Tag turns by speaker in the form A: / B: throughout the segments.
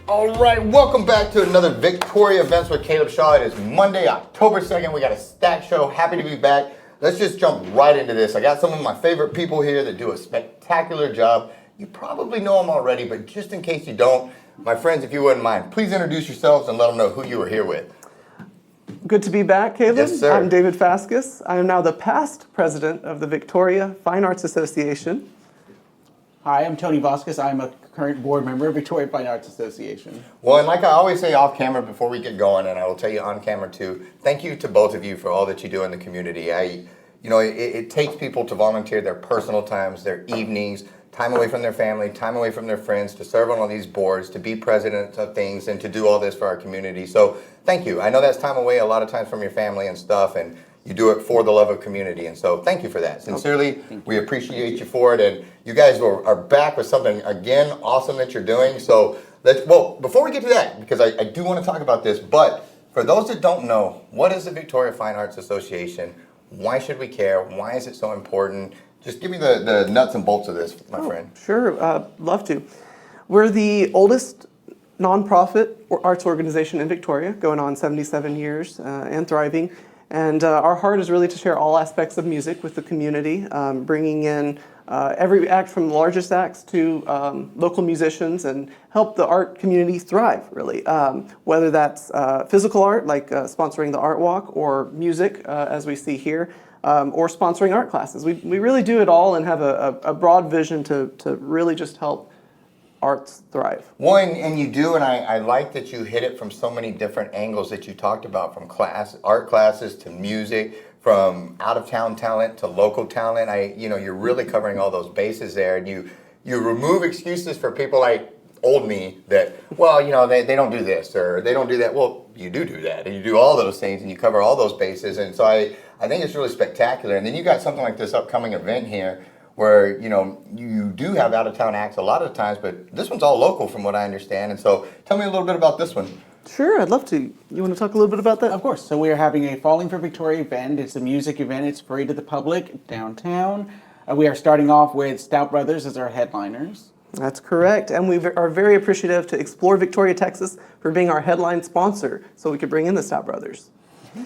A: All right, welcome back to another Victoria Events with Caleb Shaw. It is Monday, October 2nd. We got a stacked show. Happy to be back. Let's just jump right into this. I got some of my favorite people here that do a spectacular job. You probably know them already, but just in case you don't, my friends, if you wouldn't mind, please introduce yourselves and let them know who you are here with.
B: Good to be back, Caleb.
A: Yes, sir.
B: I'm David Faskus. I am now the past president of the Victoria Fine Arts Association.
C: Hi, I'm Tony Vasquez. I'm a current board member of Victoria Fine Arts Association.
A: Well, and like I always say off camera before we get going, and I will tell you on camera too, thank you to both of you for all that you do in the community. It takes people to volunteer their personal times, their evenings, time away from their family, time away from their friends, to serve on all these boards, to be president of things, and to do all this for our community. So thank you. I know that's time away a lot of times from your family and stuff, and you do it for the love of community. And so thank you for that. Sincerely, we appreciate you for it. And you guys are back with something, again, awesome that you're doing. So before we get to that, because I do want to talk about this, but for those that don't know, what is the Victoria Fine Arts Association? Why should we care? Why is it so important? Just give me the nuts and bolts of this, my friend.
B: Sure, love to. We're the oldest nonprofit arts organization in Victoria, going on 77 years and thriving. And our heart is really to share all aspects of music with the community, bringing in every act from the largest acts to local musicians, and help the art community thrive, really. Whether that's physical art, like sponsoring the art walk, or music, as we see here, or sponsoring art classes. We really do it all and have a broad vision to really just help arts thrive.
A: Well, and you do, and I like that you hit it from so many different angles that you talked about, from art classes to music, from out-of-town talent to local talent. You're really covering all those bases there, and you remove excuses for people like old me that, they don't do this or they don't do that. Well, you do that, and you do all those things, and you cover all those bases, and so I think it's really spectacular. And then you got something like this upcoming event here, where you do have out-of-town acts a lot of the times, but this one's all local from what I understand. And so tell me a little bit about this one.
B: Sure, I'd love to. You want to talk a little bit about that?
C: Of course. So we are having a Falling for Victoria event. It's a music event. It's free to the public downtown. We are starting off with Stout Brothers as our headliners.
B: That's correct. And we are very appreciative to Explore Victoria, Texas for being our headline sponsor so we could bring in the Stout Brothers.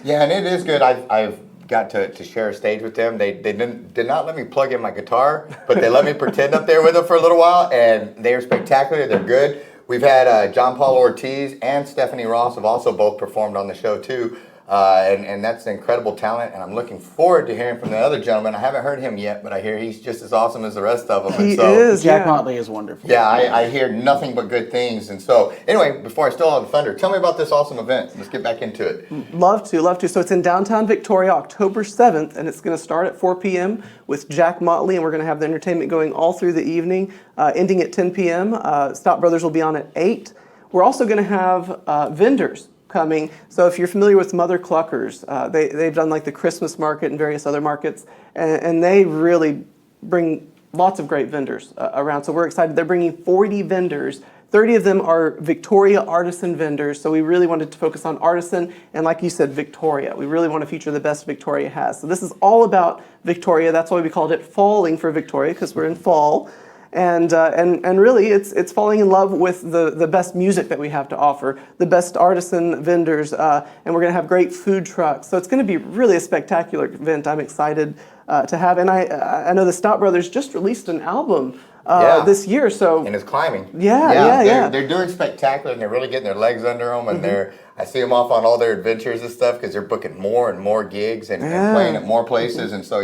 A: Yeah, and it is good. I've got to share a stage with them. They did not let me plug in my guitar, but they let me pretend up there with them for a little while, and they are spectacular. They're good. We've had John Paul Ortiz and Stephanie Ross have also both performed on the show too, and that's incredible talent, and I'm looking forward to hearing from the other gentleman. I haven't heard him yet, but I hear he's just as awesome as the rest of them.
B: He is.
C: Jack Motley is wonderful.
A: Yeah, I hear nothing but good things. And so, anyway, before I steal all the thunder, tell me about this awesome event. Let's get back into it.
B: Love to. So it's in downtown Victoria, October 7th, and it's going to start at 4 p.m. with Jack Motley, and we're going to have the entertainment going all through the evening, ending at 10 p.m. Stout Brothers will be on at 8. We're also going to have vendors coming. So if you're familiar with Mother Cluckers, they've done like the Christmas market and various other markets, and they really bring lots of great vendors around. So we're excited. They're bringing 40 vendors. 30 of them are Victoria artisan vendors. So we really wanted to focus on artisan, and like you said, Victoria. We really want to feature the best Victoria has. So this is all about Victoria. That's why we called it Falling for Victoria, because we're in fall. And really, it's falling in love with the best music that we have to offer, the best artisan vendors, and we're going to have great food trucks. So it's going to be really a spectacular event. I'm excited to have, and I know the Stout Brothers just released an album this year, so
A: and it's climbing.
B: Yeah.
A: They're doing spectacular, and they're really getting their legs under them, and I see them off on all their adventures and stuff because they're booking more and more gigs and playing at more places, and so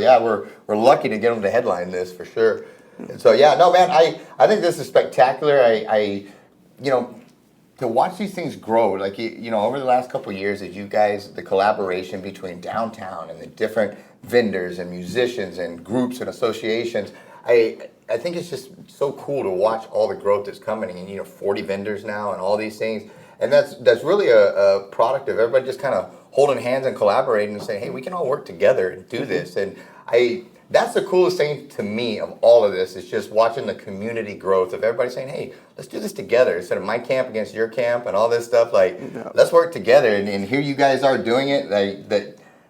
A: we're lucky to get them to headline this for sure. And so man, I think this is spectacular. To watch these things grow, like over the last couple of years, as you guys, the collaboration between downtown and the different vendors and musicians and groups and associations, I think it's just so cool to watch all the growth that's coming. And 40 vendors now and all these things, and that's really a product of everybody just kind of holding hands and collaborating and saying, hey, we can all work together and do this. And that's the coolest thing to me of all of this, is just watching the community growth of everybody saying, hey, let's do this together instead of my camp against your camp and all this stuff. Let's work together. And here you guys are doing it.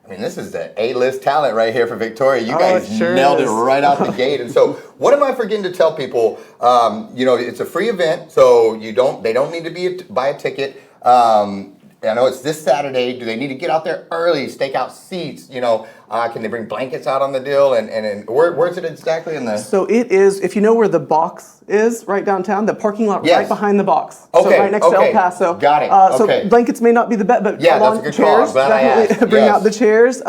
A: I mean, this is the A-list talent right here for Victoria. You guys
B: it sure
A: nailed
B: is.
A: it right out the gate. And so, what am I forgetting to tell people? It's a free event, so they don't need to buy a ticket. I know it's this Saturday. Do they need to get out there early, stake out seats? Can they bring blankets out on the deal? And where's it exactly in the?
B: So it is, if you know where the box is, right downtown, the parking lot
A: Yes.
B: right behind the box.
A: Okay,
B: So right next to
A: okay.
B: El Paso.
A: Got it, okay.
B: So blankets may not be the best, but
A: Yeah,
B: lawn
A: that's a good call. I'm
B: chairs,
A: glad I
B: definitely
A: asked.
B: bring
A: Yes.
B: out the chairs.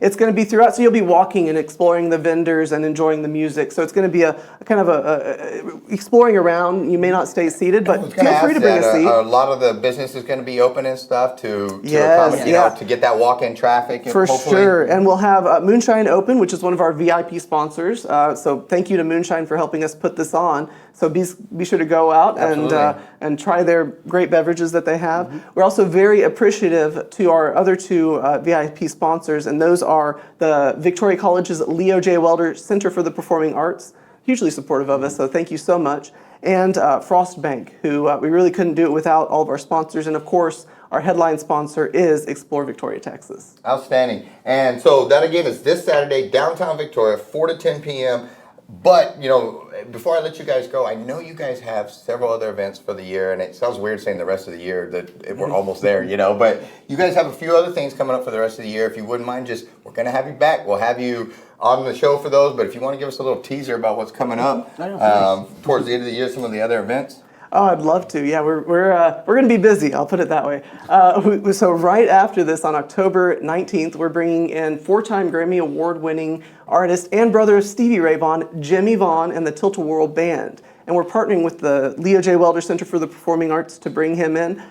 B: It's going to be throughout, so you'll be walking and exploring the vendors and enjoying the music. So it's going to be a kind of a exploring around. You may not stay seated, but feel free to bring a seat.
A: A lot of the business is going to be open and stuff to
B: Yes,
A: accommodate, to get that walk-in traffic. And
B: For
A: hopefully,
B: sure. And we'll have Moonshine Open, which is one of our VIP sponsors. So thank you to Moonshine for helping us put this on. So be sure to go out and try their great beverages that they have. Mm-hmm. We're also very appreciative to our other two VIP sponsors, and those are the Victoria College's Leo J. Welder Center for the Performing Arts, hugely supportive of us, so thank you so much. And Frost Bank, who we really couldn't do it without all of our sponsors. And of course, our headline sponsor is Explore Victoria, Texas.
A: Outstanding. And so that again is this Saturday, downtown Victoria, 4 to 10 p.m. But, before I let you guys go, I know you guys have several other events for the year, and it sounds weird saying the rest of the year that we're almost there, but you guys have a few other things coming up for the rest of the year. If you wouldn't mind, we're going to have you back. We'll have you on the show for those, but if you want to give us a little teaser about what's coming up towards the end of the year, some of the other events.
B: Oh, I'd love to. Yeah, we're going to be busy. I'll put it that way. So right after this, on October 19th, we're bringing in 4-time Grammy Award-winning artist and brother of Stevie Ray Vaughan, Jimmy Vaughan, and the Tilt-A-Whirl Band. And we're partnering with the Leo J. Welder Center for the Performing Arts to bring him in.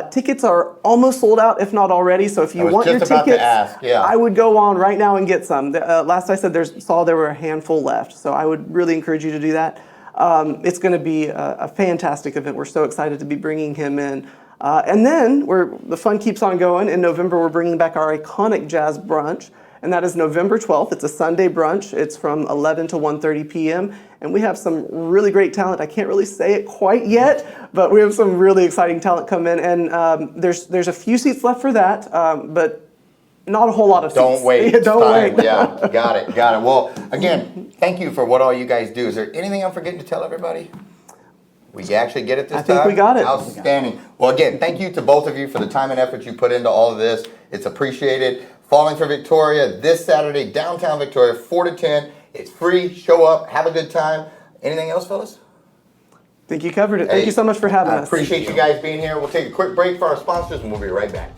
B: Tickets are almost sold out, if not already. So if you want your tickets, I would go on right now and get some. Last I said, there were a handful left. So I would really encourage you to do that. It's going to be a fantastic event. We're so excited to be bringing him in. And then the fun keeps on going. In November, we're bringing back our iconic jazz brunch, and that is November 12th. It's a Sunday brunch. It's from 11 to 1:30 p.m. And we have some really great talent. I can't really say it quite yet, but we have some really exciting talent come in. And there's a few seats left for that, but not a whole lot of seats.
A: Don't wait.
B: Don't wait.
A: Yeah, got it. Well, again, thank you for what all you guys do. Is there anything I'm forgetting to tell everybody? We actually get it this time?
B: I think we got it.
A: Outstanding. Well, again, thank you to both of you for the time and effort you put into all of this. It's appreciated. Falling for Victoria this Saturday, downtown Victoria, 4 to 10. It's free. Show up. Have a good time. Anything else, fellas?
B: I think you covered it. Thank you so much for having us.
A: I appreciate you guys being here. We'll take a quick break for our sponsors, and we'll be right back.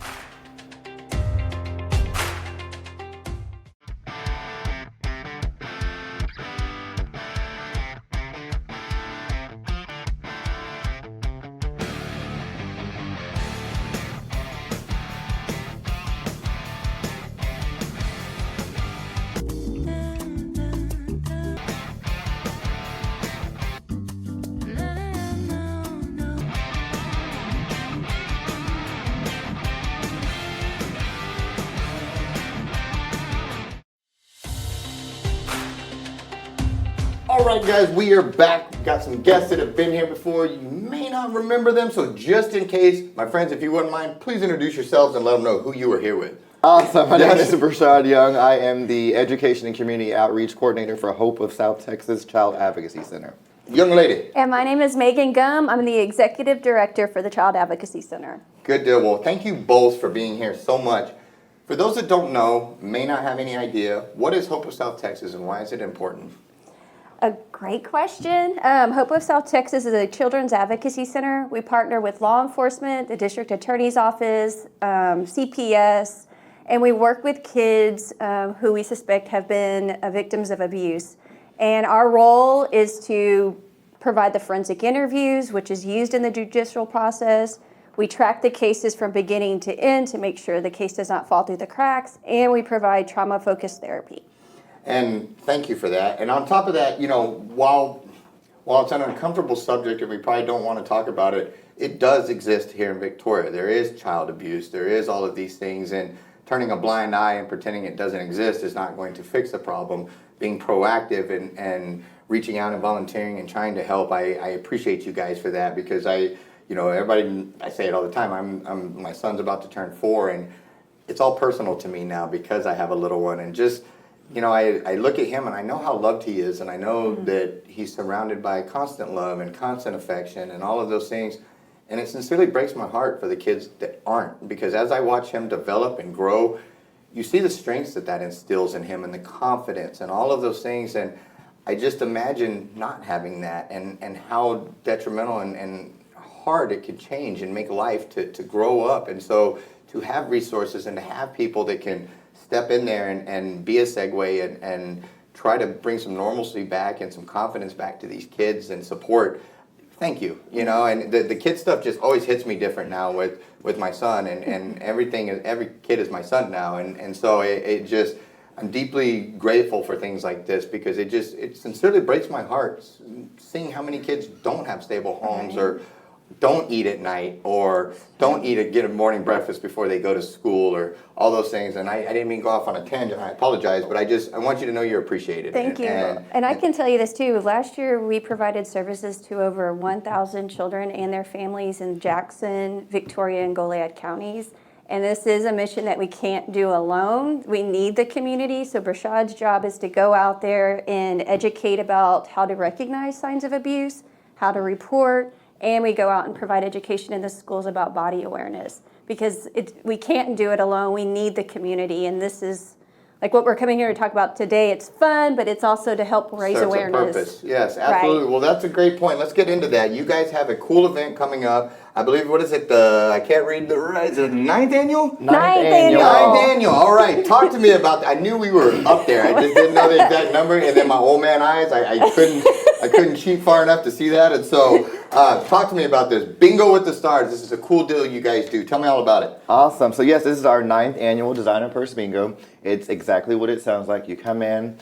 A: All right, guys, we are back. We've got some guests that have been here before. You may not remember them, so just in case, my friends, if you wouldn't mind, please introduce yourselves and let them know who you were here with.
D: Awesome. My name is Brashad Young. I am the Education and Community Outreach Coordinator for Hope of South Texas Child Advocacy Center.
A: Young lady.
E: And my name is Megan Gum. I'm the Executive Director for the Child Advocacy Center.
A: Good deal. Well, thank you both for being here so much. For those that don't know, may not have any idea, what is Hope of South Texas and why is it important?
E: A great question. Hope of South Texas is a children's advocacy center. We partner with law enforcement, the district attorney's office, CPS, and we work with kids who we suspect have been victims of abuse. And our role is to provide the forensic interviews, which is used in the judicial process. We track the cases from beginning to end to make sure the case does not fall through the cracks, and we provide trauma-focused therapy.
A: And thank you for that. And on top of that, while it's an uncomfortable subject and we probably don't want to talk about it, it does exist here in Victoria. There is child abuse. There is all of these things. And turning a blind eye and pretending it doesn't exist is not going to fix the problem. Being proactive and reaching out and volunteering and trying to help, I appreciate you guys for that because everybody, I say it all the time, my son's about to turn 4 and it's all personal to me now because I have a little one, and just, you know, I look at him and I know how loved he is, and I know that he's surrounded by constant love and constant affection and all of those things. And it sincerely breaks my heart for the kids that aren't, because as I watch him develop and grow, you see the strengths that instills in him and the confidence and all of those things. And I just imagine not having that, and how detrimental and hard it could change and make life to grow up. And so to have resources and to have people that can step in there and be a segue and try to bring some normalcy back and some confidence back to these kids and support. Thank you. You know, and the kid stuff just always hits me different now with my son, and every kid is my son now. And so it just, I'm deeply grateful for things like this, because it sincerely breaks my heart seeing how many kids don't have stable homes, or don't eat at night, or don't get a morning breakfast before they go to school, or all those things. And I didn't mean to go off on a tangent, I apologize, but I want you to know you're appreciated.
E: Thank you. And I can tell you this too. Last year we provided services to over 1,000 children and their families in Jackson, Victoria, and Goliad counties. And this is a mission that we can't do alone. We need the community. So Brashad's job is to go out there and educate about how to recognize signs of abuse, how to report, and we go out and provide education in the schools about body awareness, because we can't do it alone. We need the community, and this is like what we're coming here to talk about today. It's fun, but it's also to help raise
A: Serves
E: awareness.
A: A purpose. Yes, absolutely.
E: Right.
A: Well, that's a great point. Let's get into that. You guys have a cool event coming up. I believe, what is it? I can't read the right. Is it the 9th annual?
E: Ninth annual.
A: 9th annual. All right. Talk to me about that. I knew we were up there. I just didn't know the exact number. And then my old man eyes, I couldn't cheat far enough to see that. And so, talk to me about this. Bingo with the Stars. This is a cool deal you guys do. Tell me all about it.
D: Awesome. So yes, this is our 9th annual Designer Purse Bingo. It's exactly what it sounds like. You come in,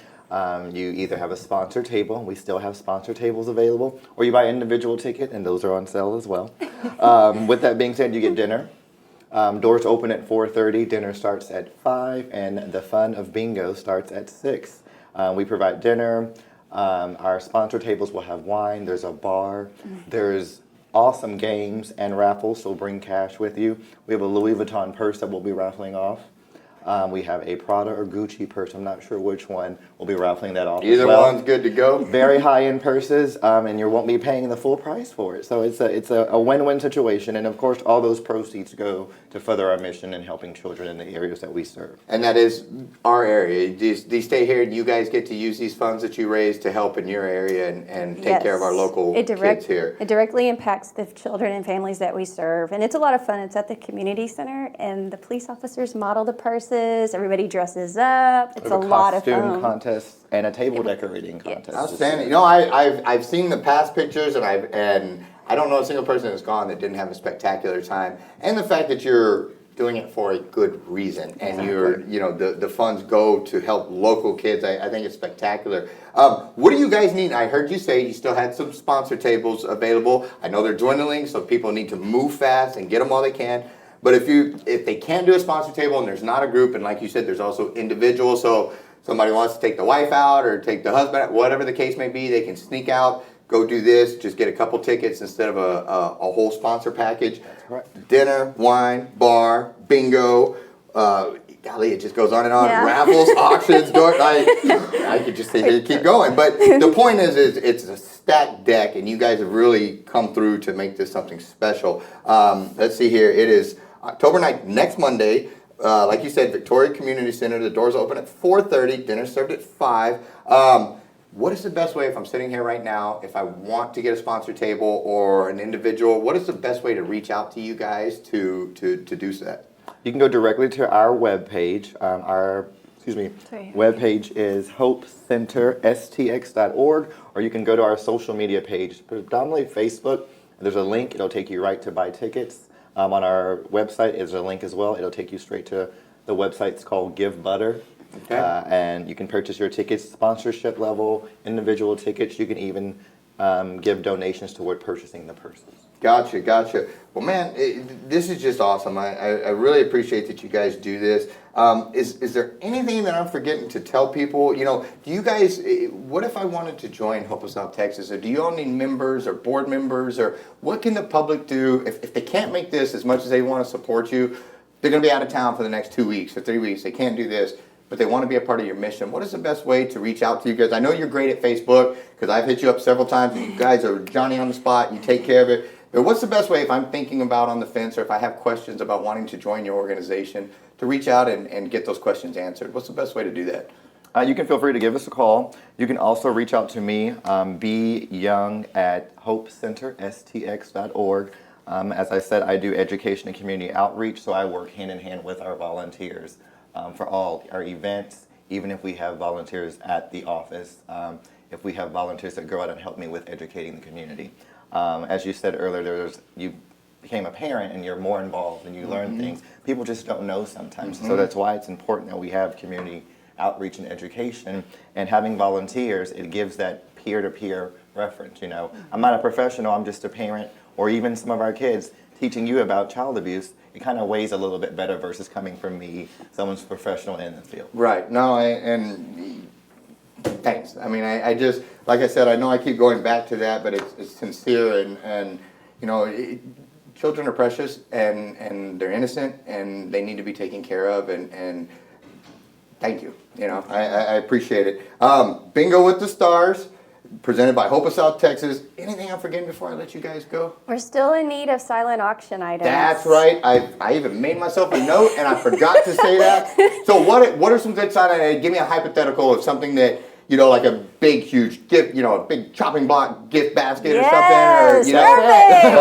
D: you either have a sponsor table, we still have sponsor tables available, or you buy an individual ticket, and those are on sale as well. With that being said, you get dinner. Doors open at 4:30, dinner starts at 5, and the fun of bingo starts at 6. We provide dinner. Our sponsor tables will have wine. There's a bar. There's awesome games and raffles, so bring cash with you. We have a Louis Vuitton purse that we'll be raffling off. We have a Prada or Gucci purse. I'm not sure which one. We'll be raffling that off
A: Either
D: as well.
A: one's good to go.
D: Very high-end purses, and you won't be paying the full price for it. So it's a win-win situation. And of course, all those proceeds go to further our mission in helping children in the areas that we serve.
A: And that is our area. These stay here, and you guys get to use these funds that you raise to help in your area and take care of our local kids here.
E: It directly impacts the children and families that we serve. And it's a lot of fun. It's at the community center, and the police officers model the purses. Everybody dresses up. It's a lot of fun.
D: Costume contest and a table decorating contest.
A: Outstanding. You know, I've seen the past pictures, and I don't know a single person that's gone that didn't have a spectacular time. And the fact that you're doing it for a good reason, and the funds go to help local kids. I think it's spectacular. What do you guys need? I heard you say you still had some sponsor tables available. I know they're dwindling, so people need to move fast and get them while they can. But if they can't do a sponsor table and there's not a group, and like you said, there's also individuals, so somebody wants to take the wife out or take the husband out, whatever the case may be, they can sneak out, go do this, just get a couple tickets instead of a whole sponsor package.
D: That's correct.
A: Dinner, wine, bar, bingo, golly, it just goes on and on.
E: Yeah.
A: Raffles, auctions, I could just sit here and keep going. But the point is it's a stacked deck, and you guys have really come through to make this something special. Let's see here. It is October 9th, next Monday. Like you said, Victoria Community Center. The doors open at 4:30. Dinner served at 5. What is the best way, if I'm sitting here right now, if I want to get a sponsor table or an individual, what is the best way to reach out to you guys to do that?
D: You can go directly to our webpage. Our webpage is hopecenterstx.org, or you can go to our social media page, predominantly Facebook. There's a link. It'll take you right to buy tickets. On our website is a link as well. It'll take you straight to the website. It's called Give Butter.
A: Okay.
D: And you can purchase your tickets, sponsorship level, individual tickets. You can even give donations toward purchasing the purses.
A: Gotcha. Well, man, this is just awesome. I really appreciate that you guys do this. Is there anything that I'm forgetting to tell people? You know, do you guys, what if I wanted to join Hope of South Texas? Or do you all need members or board members? Or what can the public do if they can't make this as much as they want to support you? they're going to be out of town for the next 2 weeks or 3 weeks. They can't do this, but they want to be a part of your mission. What is the best way to reach out to you guys? I know you're great at Facebook because I've hit you up several times. And you guys are Johnny on the spot. You take care of it. But what's the best way if I'm thinking about on the fence or if I have questions about wanting to join your organization to reach out and get those questions answered? What's the best way to do that?
D: You can feel free to give us a call. You can also reach out to me, byoung@hopecenter.stx.org. As I said, I do education and community outreach, so I work hand in hand with our volunteers for all our events, even if we have volunteers at the office, if we have volunteers that go out and help me with educating the community. As you said earlier, you became a parent and you're more involved and you learn things. People just don't know sometimes, so that's why it's important that we have community outreach and education, and having volunteers, it gives that peer-to-peer reference. You know, I'm not a professional, I'm just a parent, or even some of our kids teaching you about child abuse. It kind of weighs a little bit better versus coming from me, someone's professional in the field.
A: Right. No, and thanks. I mean, I just, like I said, I know I keep going back to that, but it's sincere, and you know, children are precious, and they're innocent, and they need to be taken care of, and thank you. You know, I appreciate it. Bingo with the Stars, presented by Hope of South Texas. Anything I'm forgetting before I let you guys go?
E: We're still in need of silent auction items.
A: That's right. I even made myself a note, and I forgot to say that. So what are some good silent? Give me a hypothetical of something that, you know, like a big, huge gift, you know, a big chopping block gift basket or something. Or, you know,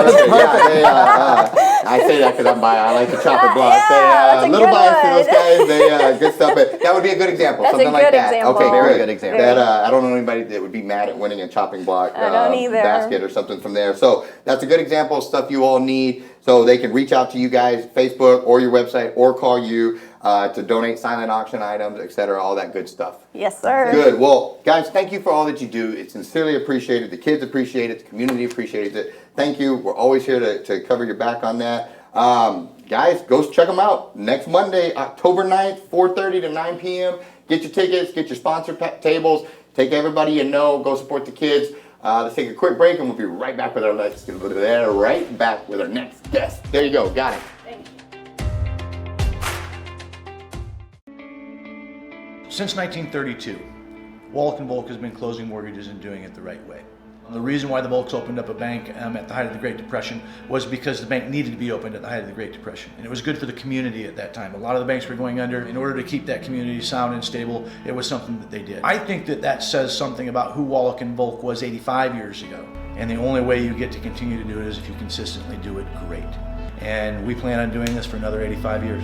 A: perfect. Yeah, I say that because I'm biased. I like to chop a block.
E: Yeah,
A: Little biased to those guys. They good stuff. But that would be a good example.
E: That's
A: something
E: a
A: like
E: good
A: that.
E: example.
A: Okay,
D: Very good example.
A: That I don't know anybody that would be mad at winning a chopping block
E: I don't either.
A: basket or something from there. So that's a good example of stuff you all need. So they can reach out to you guys, Facebook or your website, or call you to donate silent auction items, etc. All that good stuff.
E: Yes, sir.
A: Good. Well, guys, thank you for all that you do. It's sincerely appreciated. The kids appreciate it. The community appreciates it. Thank you. We're always here to cover your back on that. Guys, go check them out. Next Monday, October 9th, 4:30 to 9 p.m. Get your tickets. Get your sponsor tables. Take everybody you know. Go support the kids. Let's take a quick break, and we'll be right back with our next guest. There you go. Got it.
F: Since 1932, Wallach & Volk has been closing mortgages and doing it the right way. The reason why the Volks opened up a bank at the height of the Great Depression was because the bank needed to be opened at the height of the Great Depression. And it was good for the community at that time. A lot of the banks were going under. In order to keep that community sound and stable, it was something that they did. I think that says something about who Wallach & Volk was 85 years ago. And the only way you get to continue to do it is if you consistently do it great. And we plan on doing this for another 85 years.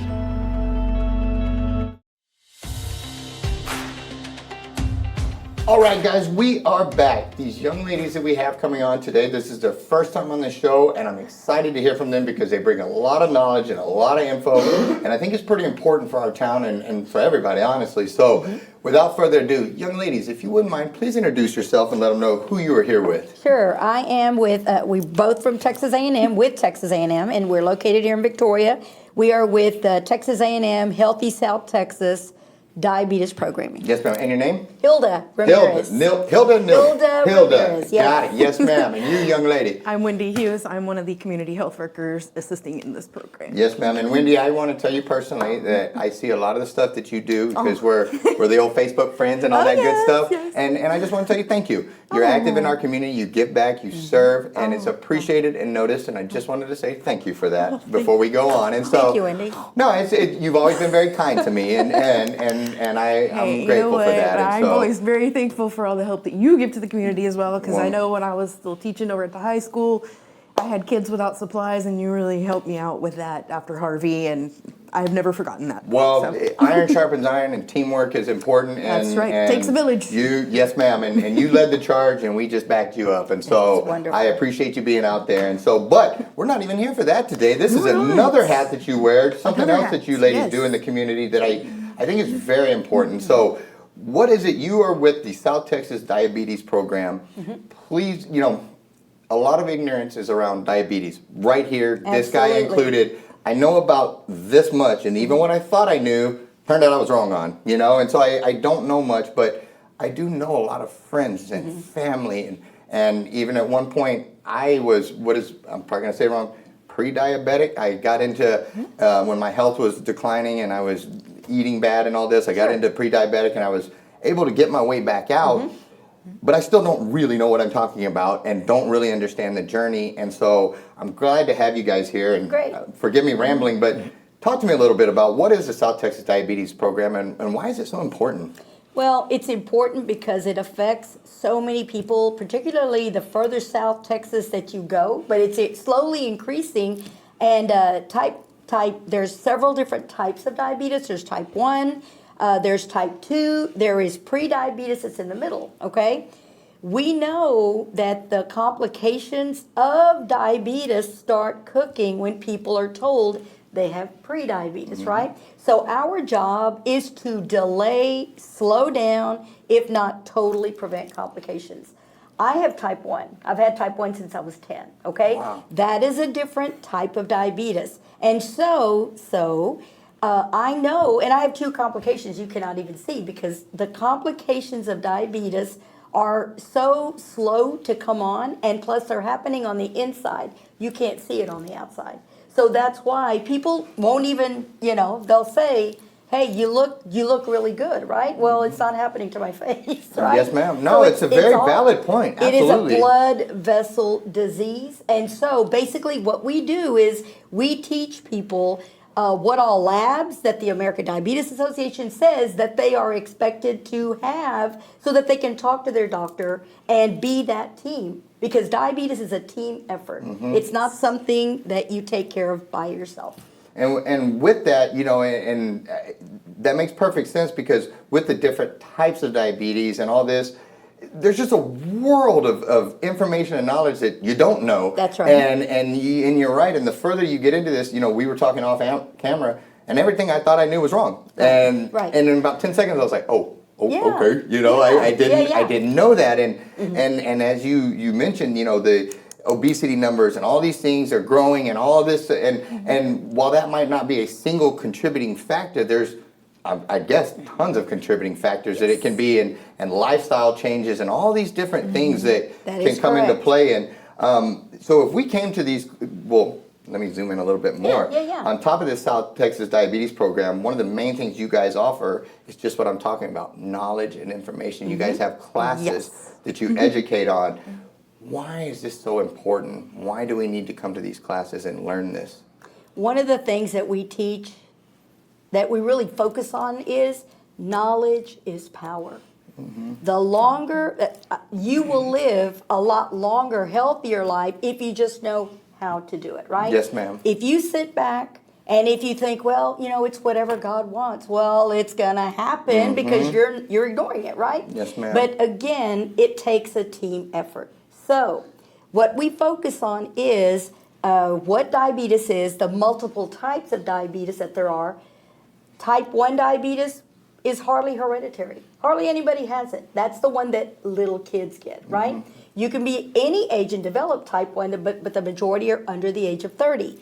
A: All right, guys, we are back. These young ladies that we have coming on today, this is their first time on the show, and I'm excited to hear from them because they bring a lot of knowledge and a lot of info, and I think it's pretty important for our town and for everybody, honestly. So, without further ado, young ladies, if you wouldn't mind, please introduce yourself and let them know who you are here with.
G: Sure, I am with, we're both from Texas A&M, with Texas A&M, and we're located here in Victoria. We are with Texas A&M Healthy South Texas Diabetes Programming.
A: Yes, ma'am. And your name?
G: Hilda Ramirez.
A: Hilda
G: Ramirez, yes.
A: Got it. Yes, ma'am. And you, young lady?
H: I'm Wendy Hughes. I'm one of the community health workers assisting in this program.
A: Yes, ma'am. And Wendy, I want to tell you personally that I see a lot of the stuff that you do because we're the old Facebook friends and all that good stuff.
H: Yes.
A: And I just want to tell you thank you. You're active in our community. You give back. You serve, and it's appreciated and noticed. And I just wanted to say thank you for that before we go on. And so,
G: Thank you, Wendy.
A: No, you've always been very kind to me, and I'm grateful for that. And
H: I'm
A: so,
H: always very thankful for all the help that you give to the community as well, because I know when I was still teaching over at the high school, I had kids without supplies, and you really helped me out with that after Harvey, and I've never forgotten that.
A: well,
H: So.
A: iron sharpens iron, and teamwork is important.
H: That's right.
A: And
H: Takes a village.
A: Yes, ma'am. And you led the charge, and we just backed you up. And so
G: That's wonderful.
A: I appreciate you being out there. And so, but we're not even here for that today. This is another hat that you wear, something
H: Another
A: else
H: hat,
A: that you ladies
H: yes.
A: do in the community that I think is very important. So, what is it? You are with the South Texas Diabetes Program. Please, a lot of ignorance is around diabetes. Right here, this guy
G: Absolutely.
A: included. I know about this much, and even what I thought I knew, turned out I was wrong on, and so I don't know much, but I do know a lot of friends and family, and even at one point, I was, I'm probably going to say it wrong, pre-diabetic. I got into, when my health was declining and I was eating bad and all this, I got into pre-diabetic and I was able to get my way back out. But I still don't really know what I'm talking about and don't really understand the journey. And so I'm glad to have you guys here. And
G: Great.
A: Forgive me rambling, but talk to me a little bit about what is the South Texas Diabetes Program and why is it so important?
G: Well, it's important because it affects so many people, particularly the further south Texas that you go, but it's slowly increasing. And there's several different types of diabetes. There's type 1, there's type 2, there is pre-diabetes that's in the middle, okay? We know that the complications of diabetes start cooking when people are told they have pre-diabetes, right? So our job is to delay, slow down, if not totally prevent complications. I have type 1. I've had type 1 since I was 10, okay?
A: Wow.
G: That is a different type of diabetes. And so I know, and I have 2 complications you cannot even see because the complications of diabetes are so slow to come on, and plus they're happening on the inside. You can't see it on the outside. So that's why people won't even, they'll say, hey, you look really good, right? Well, it's not happening to my face, right?
A: Yes, ma'am. No, it's a very valid point. Absolutely.
G: It is a blood vessel disease. And so basically what we do is we teach people what all labs that the American Diabetes Association says that they are expected to have so that they can talk to their doctor and be that team. Because diabetes is a team effort. It's not something that you take care of by yourself.
A: And with that, and that makes perfect sense because with the different types of diabetes and all this, there's just a world of information and knowledge that you don't know.
G: That's right.
A: And you're right. And the further you get into this, we were talking off camera, and everything I thought I knew was wrong. And in about 10 seconds, I was like, okay. I didn't know that. And as you mentioned, the obesity numbers and all these things are growing and all this. And while that might not be a single contributing factor, there's I guess tons of contributing factors that it can be, and lifestyle changes and all these different things that can come into play. And so if we came to these, well, let me zoom in a little bit more. On top of this South Texas Diabetes Program, one of the main things you guys offer is just what I'm talking about, knowledge and information. You guys have classes that you educate on. Why is this so important? Why do we need to come to these classes and learn this?
G: One of the things that we teach that we really focus on is knowledge is power. The longer, you will live a lot longer, healthier life if you just know how to do it, right?
A: Yes, ma'am.
G: If you sit back and if you think, well, it's whatever God wants, well, it's gonna happen because you're ignoring it, right?
A: Yes, ma'am.
G: But again, it takes a team effort. So what we focus on is what diabetes is, the multiple types of diabetes that there are. Type 1 diabetes is hardly hereditary. Hardly anybody has it. That's the one that little kids get, right? You can be any age and develop type 1, but the majority are under the age of 30.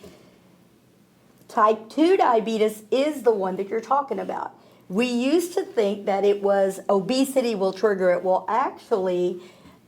G: Type 2 diabetes is the one that you're talking about. We used to think that it was obesity will trigger it. Well, actually,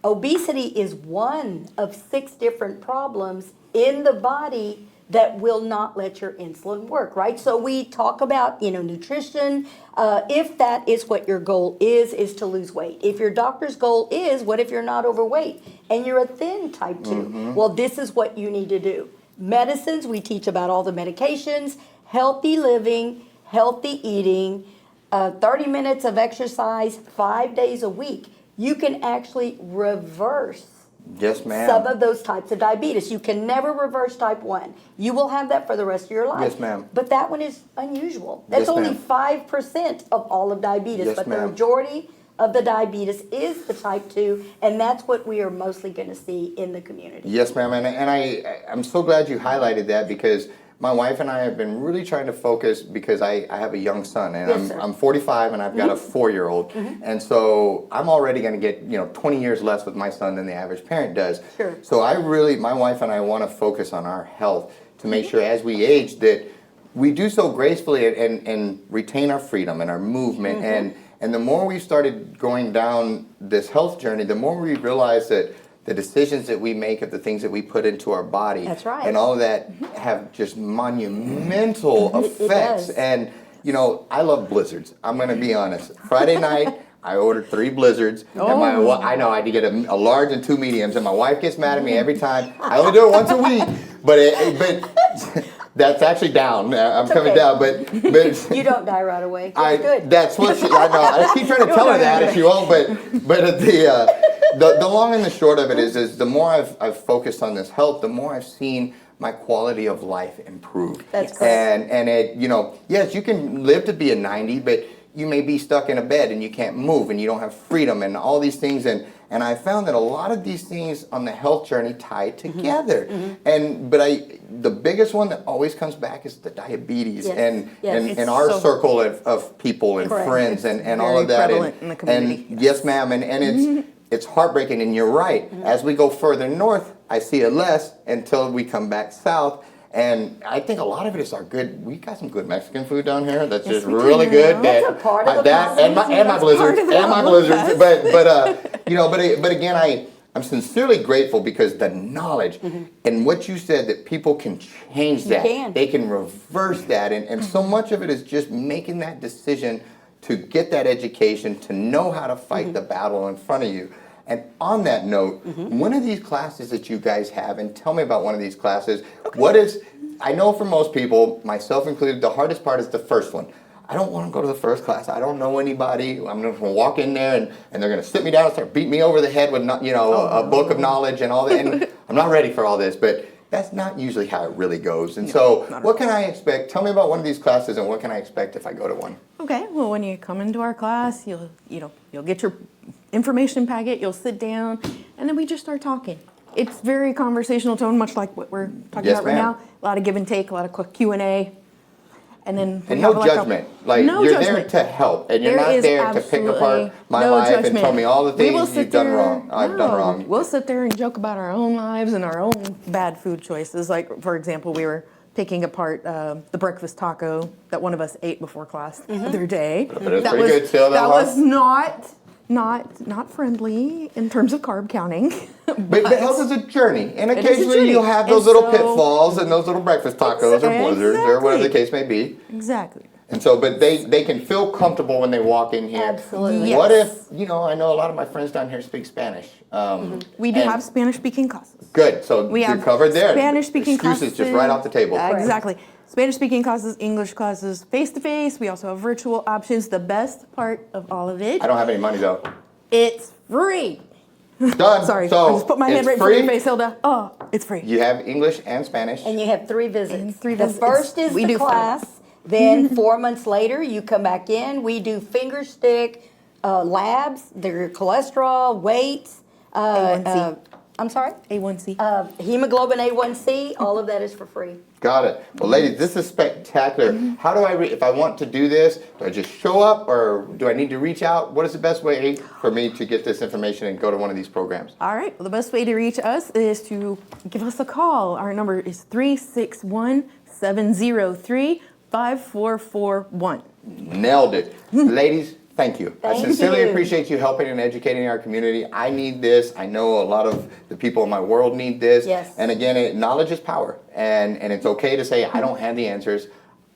G: obesity is one of 6 different problems in the body that will not let your insulin work, right? So we talk about, nutrition. If that is what your goal is to lose weight. If your doctor's goal is, what if you're not overweight and you're a thin type 2? Well, this is what you need to do. Medicines, we teach about all the medications, healthy living, healthy eating, 30 minutes of exercise, 5 days a week. You can actually reverse
A: Yes, ma'am.
G: some of those types of diabetes. You can never reverse type 1. You will have that for the rest of your life.
A: Yes, ma'am.
G: But that one is unusual. That's
A: Yes,
G: only
A: ma'am.
G: 5% of all of diabetes.
A: Yes,
G: but the
A: ma'am.
G: majority of the diabetes is the type 2, and that's what we are mostly going to see in the community.
A: Yes, ma'am. And I'm so glad you highlighted that because my wife and I have been really trying to focus because I have a young son and
G: Yes, sir.
A: I'm 45 and I've got a 4-year-old. And so I'm already going to get, 20 years less with my son than the average parent does.
G: Sure.
A: So my wife and I want to focus on our health to make sure as we age that we do so gracefully and retain our freedom and our movement. And the more we started going down this health journey, the more we realized that the decisions that we make of the things that we put into our body.
G: That's right.
A: And all of that have just monumental
G: It
A: effects.
G: does.
A: And, you know, I love blizzards. I'm going to be honest. Friday night, I ordered 3 blizzards. And I know I had to get a large and 2 mediums. And my wife gets mad at me every time. I only do it once a week. But that's actually down. I'm coming
G: okay.
A: down. But
G: You don't die right away. It's good.
A: that's what I know. I keep trying to tell her that, and she won't. But the long and the short of it is the more I've focused on this health, the more I've seen my quality of life improve.
G: That's correct.
A: And it, you know, yes, you can live to be a 90, but you may be stuck in a bed and you can't move and you don't have freedom and all these things. And I found that a lot of these things on the health journey tie together. But the biggest one that always comes back is the diabetes and our circle of people and
G: Correct.
A: friends and all of
H: very
A: that.
H: prevalent in the community.
A: And yes, ma'am. And it's heartbreaking. And you're right. As we go further north, I see it less until we come back south. And I think a lot of it is we got some good Mexican food down here that's just really good.
G: That's a part of the
A: that and my blizzards but again, I'm sincerely grateful because the knowledge and what you said that people can change that, they can reverse that, and so much of it is just making that decision to get that education, to know how to fight the battle in front of you. And on that note, one of these classes that you guys have, and tell me about one of these classes, I know for most people, myself included, the hardest part is the first one. I don't want to go to the first class. I don't know anybody. I'm just going to walk in there and they're going to sit me down and start beating me over the head with a book of knowledge and all that. And I'm not ready for all this, but that's not usually how it really goes. And so what can I expect? Tell me about one of these classes and what can I expect if I go to one?
H: Okay, well, when you come into our class, you'll get your information packet, you'll sit down, and then we just start talking. It's very conversational tone, much like what we're talking about right
A: ma'am.
H: now. A lot of give and take, a lot of quick Q&A. And then
A: And no judgment. You're there to help, and you're not there to pick apart my life and tell me all the things you've done wrong. I've done wrong.
H: We'll sit there and joke about our own lives and our own bad food choices. Like, for example, we were picking apart the breakfast taco that one of us ate before class the other day.
A: But it was pretty good still,
H: that
A: though,
H: was not friendly in terms of carb counting.
A: But health is a journey, and
H: is a
A: occasionally
H: journey.
A: you'll have
H: And
A: those little
H: so-
A: pitfalls and those little breakfast tacos or blizzards or whatever the case may be.
H: Exactly.
A: And so, but they can feel comfortable when they walk in here.
G: Absolutely.
A: What
H: Yes.
A: if, I know a lot of my friends down here speak Spanish.
H: We do
A: and-
H: have Spanish-speaking classes.
A: Good, so
H: We
A: you're
H: have
A: covered there.
H: Spanish-speaking classes.
A: Excuses just right off the table.
H: Exactly. Spanish-speaking classes, English classes, face-to-face. We also have virtual options. The best part of all of it,
A: I don't have any money though.
H: it's free.
A: Done.
H: Sorry,
A: So
H: I just put my hand
A: it's
H: right in front of
A: free.
H: your face, Hilda. Oh, it's free.
A: You have English and Spanish.
G: And you have 3 visits.
H: And 3
G: The
H: visits.
G: first is
H: We
G: the
H: do fun.
G: class. Then 4 months later, you come back in. We do finger stick labs, their cholesterol, weights.
H: A1C.
G: I'm sorry?
H: A1C.
G: Hemoglobin A1C. All of that is for free.
A: Got it. Well, ladies, this is spectacular. How do I, if I want to do this, do I just show up or do I need to reach out? What is the best way for me to get this information and go to one of these programs?
H: All right. Well, the best way to reach us is to give us a call. Our number is 361-703-5441.
A: Nailed it. Ladies, thank you. I
G: Thank
A: sincerely
G: you.
A: appreciate you helping and educating our community. I need this. I know a lot of the people in my world need this.
G: Yes.
A: And again, knowledge is power. And it's okay to say, I don't have the answers.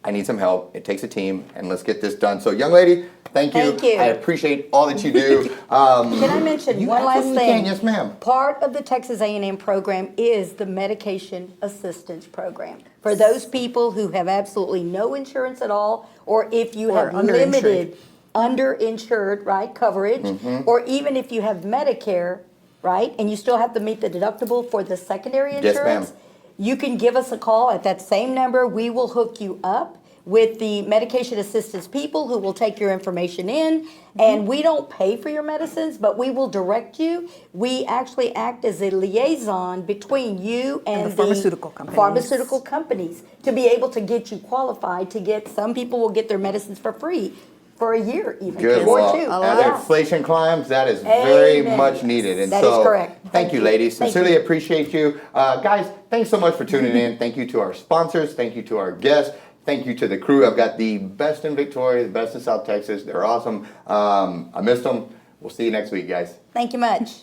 A: I need some help. It takes a team, and let's get this done. So, young lady, thank you.
G: Thank you.
A: I appreciate all that you do.
G: Can I mention
A: You
G: one last
A: absolutely
G: thing?
A: can. Yes, ma'am.
G: Part of the Texas A&M program is the medication assistance program. For those people who have absolutely no insurance at all, or if you
H: Or
G: have
H: underinsured.
G: limited underinsured, right, coverage, or even if you have Medicare, right, and you still have to meet the deductible for the secondary
A: Yes,
G: insurance,
A: ma'am.
G: you can give us a call at that same number. We will hook you up with the medication assistance people who will take your information in, and we don't pay for your medicines, but we will direct you. We actually act as a liaison between you and
H: the pharmaceutical companies.
G: pharmaceutical companies to be able to get you qualified to get. Some people will get their medicines for free for a year, even
A: Good.
G: or
A: Well,
G: 2.
A: as
G: Yeah.
A: inflation climbs, that is very
G: Amen.
A: much needed. And
G: That
A: so,
G: is correct.
A: Thank you, ladies.
G: Thank
A: Sincerely
G: you.
A: appreciate you. Guys, thanks so much for tuning in. Thank you to our sponsors. Thank you to our guests. Thank you to the crew. I've got the best in Victoria, the best in South Texas. They're awesome. I missed them. We'll see you next week, guys.
G: Thank you much.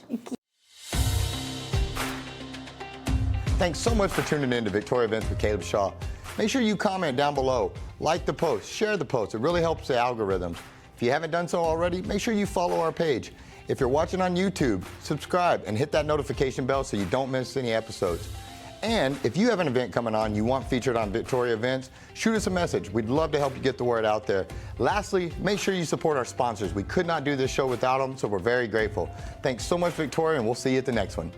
A: Thanks so much for tuning in to Victoria Events with Caleb Shaw. Make sure you comment down below, like the post, share the post. It really helps the algorithms. If you haven't done so already, make sure you follow our page. If you're watching on YouTube, subscribe and hit that notification bell so you don't miss any episodes. And if you have an event coming on you want featured on Victoria Events, shoot us a message. We'd love to help you get the word out there. Lastly, make sure you support our sponsors. We could not do this show without them, so we're very grateful. Thanks so much, Victoria, and we'll see you at the next one.